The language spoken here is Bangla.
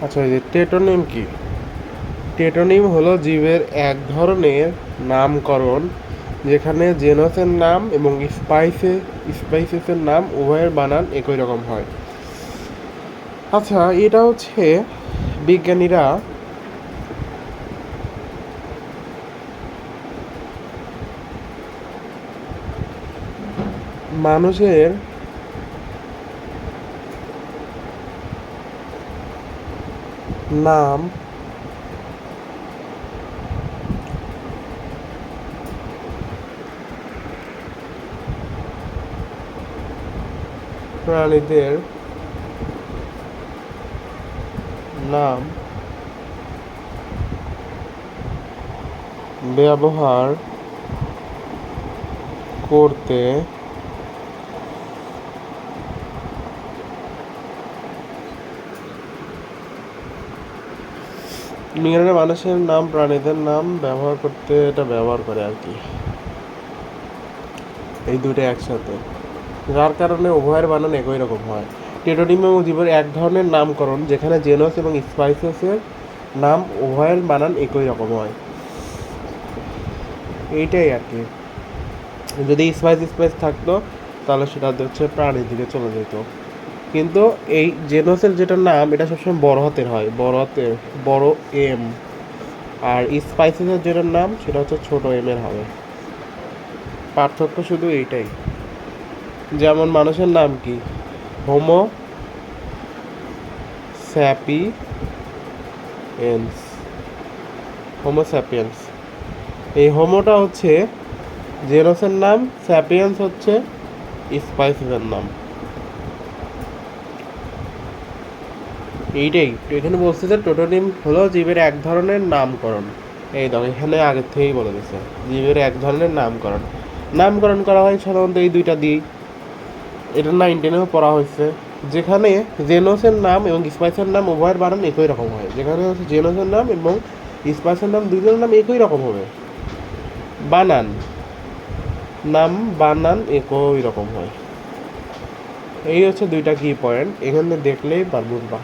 আচ্ছা, এই যে টেটোনিম কি? টেটোনিম হলো জীবের এক ধরনের নামকরণ যেখানে জেনসের নাম এবং স্পাইসেসের নাম উভয়ের বানান একই রকম হয়। আচ্ছা, এটা হচ্ছে বিজ্ঞানীরা মানুষের নাম প্রাণীদের নাম ব্যবহার করতে বিজ্ঞানীরা মানুষের নাম প্রাণীদের নাম ব্যবহার করতে এটা ব্যবহার করে আর কি, এই দুটো একসাথে, যার কারণে উভয়ের বানান একই রকম হয়। টেটোনিম এবং জীবের এক ধরনের নামকরণ যেখানে জেনস এবং স্পাইসেসের নাম উভয়ের বানান একই রকম হয়, এইটাই আর কি। যদি স্পাইস থাকতো তাহলে সেটা হচ্ছে প্রাণীর দিকে চলে যেত, কিন্তু এই জেনসের যেটা নাম এটা সবসময় বড় হাতের হয়, বড় হাতের, বড় এম। আর স্পাইসেসের যেটার নাম সেটা হচ্ছে ছোট এম এর হবে। পার্থক্য শুধু এইটাই। যেমন মানুষের নাম কি? Homo sapiens, Homo sapiens. এই হোমোটা হচ্ছে জেনসের নাম, স্যাপিয়েন্স হচ্ছে স্পাইসেসের নাম। এইটাই এখানে বলছে যে টোটোনিম হলো জীবের এক ধরনের নামকরণ। এই দেখো এখানে আগের থেকেই বলে দিচ্ছে জীবের এক ধরনের নামকরণ। নামকরণ করা হয় সাধারণত এই দুইটা দিয়েই, এটা 9-10-এও পড়া হয়েছে। যেখানে জেনসের নাম এবং স্পাইসের নাম উভয়ের বানান একই রকম হয়, যেখানে হচ্ছে জেনসের নাম এবং স্পাইসের নাম দুজনের নাম একই রকম হবে, বানান বানান একই রকম হয়। এই হচ্ছে দুইটা কি পয়েন্ট, এখানে দেখলেই বুঝবা।